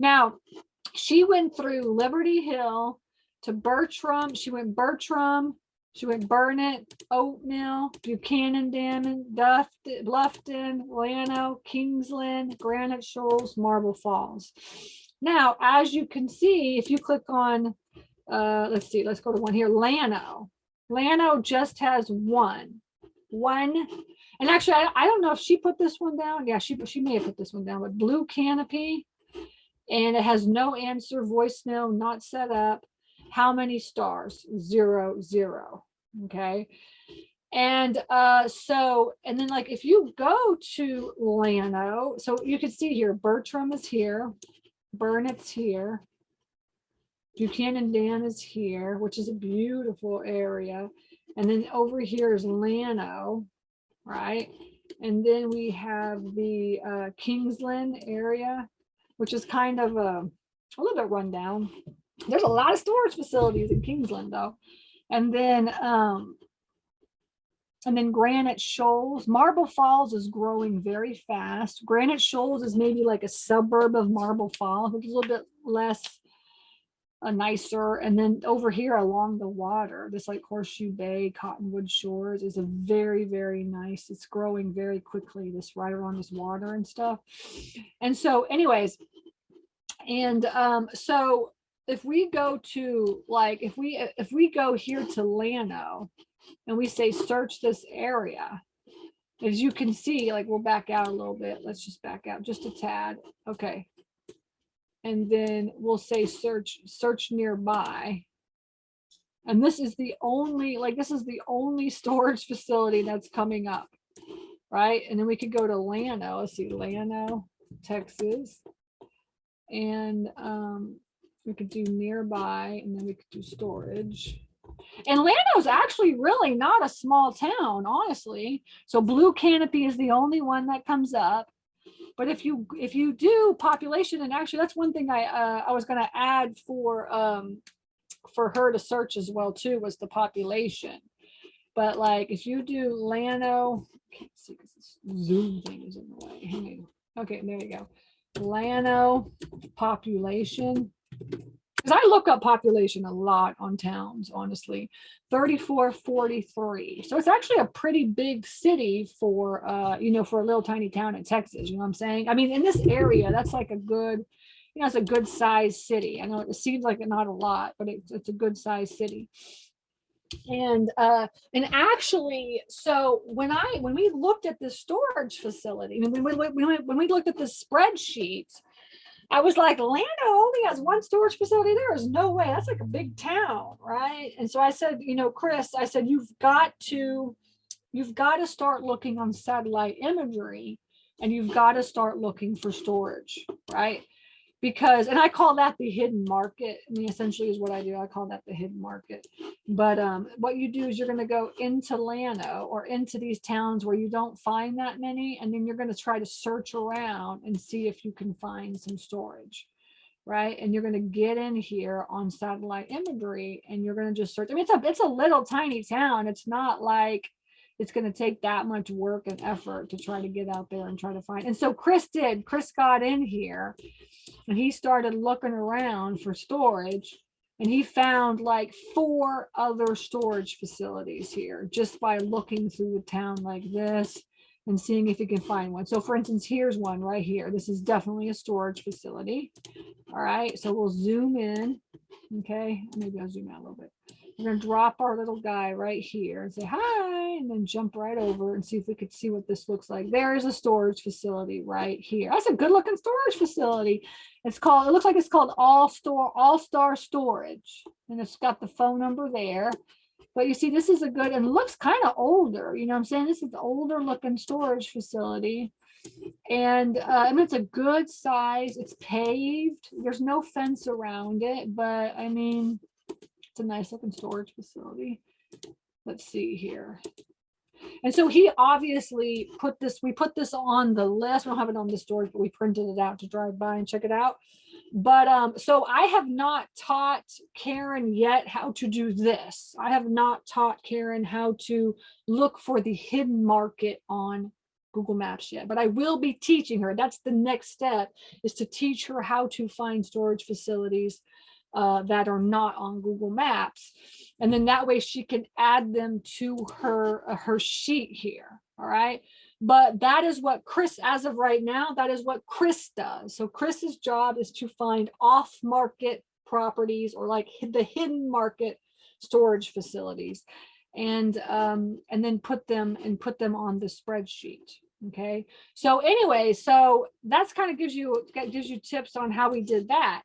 Now, she went through Liberty Hill to Bertram. She went Bertram. She went Burnett, Oatmeal, Buchanan Dam, Bluffton, Llano, Kingsland, Granite Shoals, Marble Falls. Now, as you can see, if you click on, let's see, let's go to one here, Llano. Llano just has one. And actually, I don't know if she put this one down. Yeah, she may have put this one down, but Blue Canopy, and it has no answer, voicemail, not set up. How many stars? 0, 0. Okay. And so, and then like if you go to Llano, so you can see here, Bertram is here, Burnett's here, Buchanan Dam is here, which is a beautiful area. And then over here is Llano, right? And then we have the Kingsland area, which is kind of a little bit run down. There's a lot of storage facilities in Kingsland though. And then Granite Shoals. Marble Falls is growing very fast. Granite Shoals is maybe like a suburb of Marble Falls, which is a little bit less nicer. And then over here along the water, this like Horseshoe Bay, Cottonwood Shores is a very, very nice. It's growing very quickly, this right around this water and stuff. And so anyways, and so if we go to like, if we go here to Llano and we say search this area, as you can see, like we'll back out a little bit. Let's just back out just a tad. Okay. And then we'll say search nearby. And this is the only, like this is the only storage facility that's coming up, right? And then we could go to Llano. Let's see, Llano, Texas. And we could do nearby, and then we could do storage. And Llano is actually really not a small town, honestly. So Blue Canopy is the only one that comes up. But if you do population, and actually that's one thing I was going to add for her to search as well too, was the population. But like if you do Llano, can't see because this Zoom thing is in the way. Hang on. Okay, there you go. Llano population. Because I look up population a lot on towns, honestly. 3443. So it's actually a pretty big city for you know, for a little tiny town in Texas. You know what I'm saying? I mean, in this area, that's like a good, you know, it's a good sized city. I know it seems like not a lot, but it's a good sized city. And actually, so when we looked at this storage facility, when we looked at the spreadsheet, I was like, Llano only has one storage facility. There is no way. That's like a big town, right? And so I said, you know, Chris, I said, you've got to start looking on satellite imagery, and you've got to start looking for storage, right? Because, and I call that the hidden market. I mean, essentially is what I do. I call that the hidden market. But what you do is you're going to go into Llano or into these towns where you don't find that many, and then you're going to try to search around and see if you can find some storage, right? And you're going to get in here on satellite imagery, and you're going to just search. I mean, it's a little tiny town. It's not like it's going to take that much work and effort to try to get out there and try to find. And so Chris got in here and he started looking around for storage, and he found like 4 other storage facilities here just by looking through the town like this and seeing if he can find one. So for instance, here's one right here. This is definitely a storage facility. All right, so we'll zoom in. Okay, maybe I'll zoom out a little bit. We're going to drop our little guy right here and say hi, and then jump right over and see if we could see what this looks like. There's a storage facility right here. That's a good looking storage facility. It looks like it's called All Star Storage, and it's got the phone number there. But you see, this is a good, and it looks kind of older. You know what I'm saying? This is the older looking storage facility. And I mean, it's a good size. It's paved. There's no fence around it, but I mean, it's a nice looking storage facility. Let's see here. And so he obviously we put this on the list. We don't have it on the storage, but we printed it out to drive by and check it out. But so I have not taught Karen yet how to do this. I have not taught Karen how to look for the hidden market on Google Maps yet, but I will be teaching her. That's the next step, is to teach her how to find storage facilities that are not on Google Maps. And then that way she can add them to her sheet here. All right. But that is what Chris, as of right now, that is what Chris does. So Chris's job is to find off-market properties, or like the hidden market storage facilities, and then put them on the spreadsheet. Okay. So anyway, so that's kind of gives you tips on how we did that.